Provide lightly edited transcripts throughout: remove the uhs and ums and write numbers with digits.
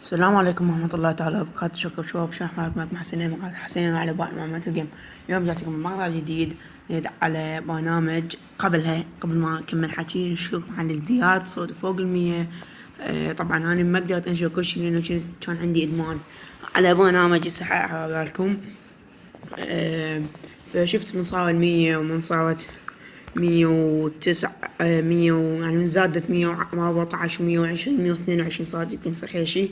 السلام عليكم ورحمة الله تعالى وبركاته. شباب شلون حالكم؟ معكم حسين على معلومات الجيم. اليوم جاتكم مقطع جديد على برنامج. قبل ما أكمل حكي نشوف عن الازدياد صوت فوق 100. طبعا أنا ما قدرت أنشر كل شي لأنه كان عندي إدمان على برنامج الصحة على بالكم. فشفت من صار 100 ومن صارت 109 100 يعني زادت 114 و120 122 صارت يمكن صحيح شي.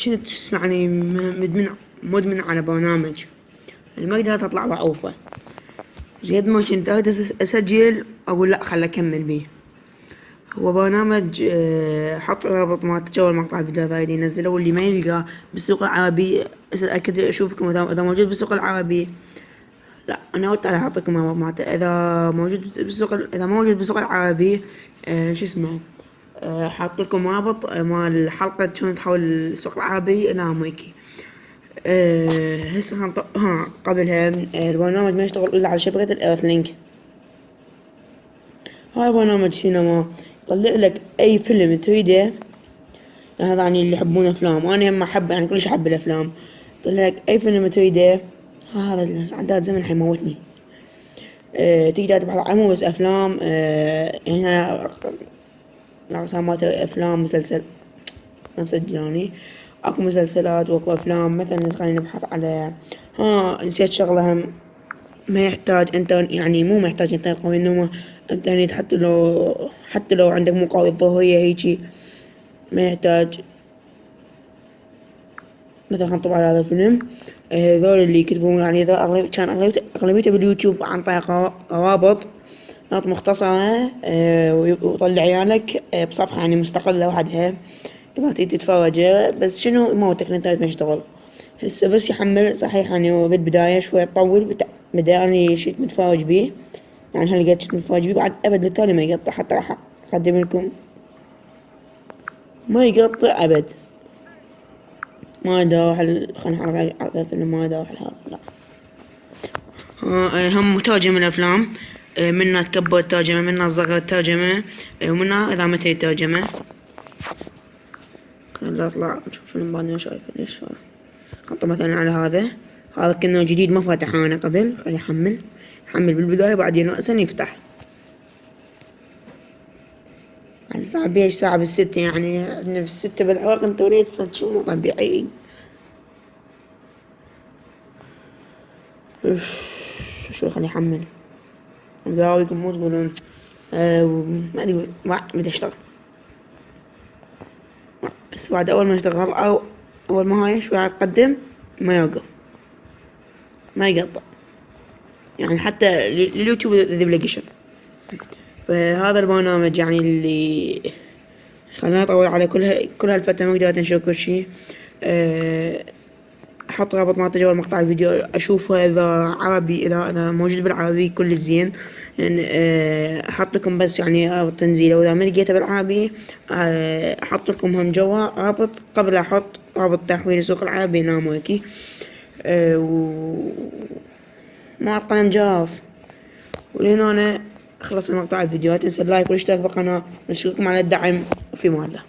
كنت تسمعني مدمن على برنامج اللي ما قدرت اطلع بعوفه. قد ما كنت اسجل اقول لا خل اكمل بيه. هو برنامج حط رابط مال تجول مقطع الفيديو هذا ينزله، واللي ما يلقاه بالسوق العربي اكيد اشوفكم اذا موجود بالسوق العربي. لا انا قلت راح اعطيكم رابط مالته اذا موجود بالسوق، اذا ما موجود بالسوق العربي شو اسمه حاط لكم رابط مال حلقة شلون تحول السوق العربي الى امريكي. هسه قبلها البرنامج ما يشتغل الا على شبكة الايرث لينك. هاي برنامج سينما يطلع لك اي فيلم تريده. هذا يعني اللي يحبون افلام، وانا هم احب يعني كلش احب الافلام. يطلع لك اي فيلم تريده. هذا العداد زمن حيموتني. تقدر تبحث عنه مو بس افلام، هنا الأقسام مالت افلام مسلسل مسجلاني. اكو مسلسلات واكو افلام. مثلا خلينا نبحث على نسيت شغلة هم. ما يحتاج انترنت، يعني مو محتاج انترنت قوي، انما انترنت حتى لو عندك مو قوي الظهرية هيجي ما يحتاج. مثلا نطبع على هذا الفيلم. ذول اللي يكتبون يعني ذول كان اغلبيته باليوتيوب عن طريق روابط مختصرة، ويطلع عيالك بصفحة يعني مستقلة وحدها اذا تريد تتفرج. بس شنو موتك الانترنت ما يشتغل. هسه بس يحمل صحيح يعني بالبداية شوية تطول. بدا اني شيت متفرج بيه، يعني هل لقيت شيت متفرج بيه بعد ابد للتالي ما يقطع. حتى راح اقدم لكم ما يقطع ابد. ما داوح خلنا على الفيلم ما داوح هذا لا. هم مترجم الافلام، منها تكبر الترجمة، منها صغر الترجمة، ومنها اذا متى الترجمة. خلينا اطلع نشوف فيلم بعد ما شايفه ليش حطه مثلا على هذا كأنه جديد ما فتح انا قبل. خليه يحمل بالبداية بعدين رأسا يفتح. على الساعة بيش ساعة بالستة، يعني عندنا بالستة بالعراق انت وليد فشو مو طبيعي. شو خليه يحمل. بداويكم مو تقولون ما ادري بدي اشتغل. بس بعد اول ما اشتغل او اول ما هاي شوي اتقدم ما يوقف ما يقطع، يعني حتى اليوتيوب ذي بلاقيشن. فهذا البرنامج يعني اللي خلينا اطول على كل هالفترة ما قدرت انشر كل شي. احط رابط مال تجول مقطع الفيديو اشوفه اذا عربي، اذا موجود بالعربي كل زين. يعني احط لكم بس يعني رابط تنزيله، واذا ما لقيته بالعربي احط لكم هم جوا رابط قبل احط رابط تحويل السوق العربي هنا امريكي. مع القلم جاف. ولهنا انا خلص مقطع الفيديو. لا تنسى اللايك والاشتراك بالقناة. نشكركم على الدعم وفي امان الله.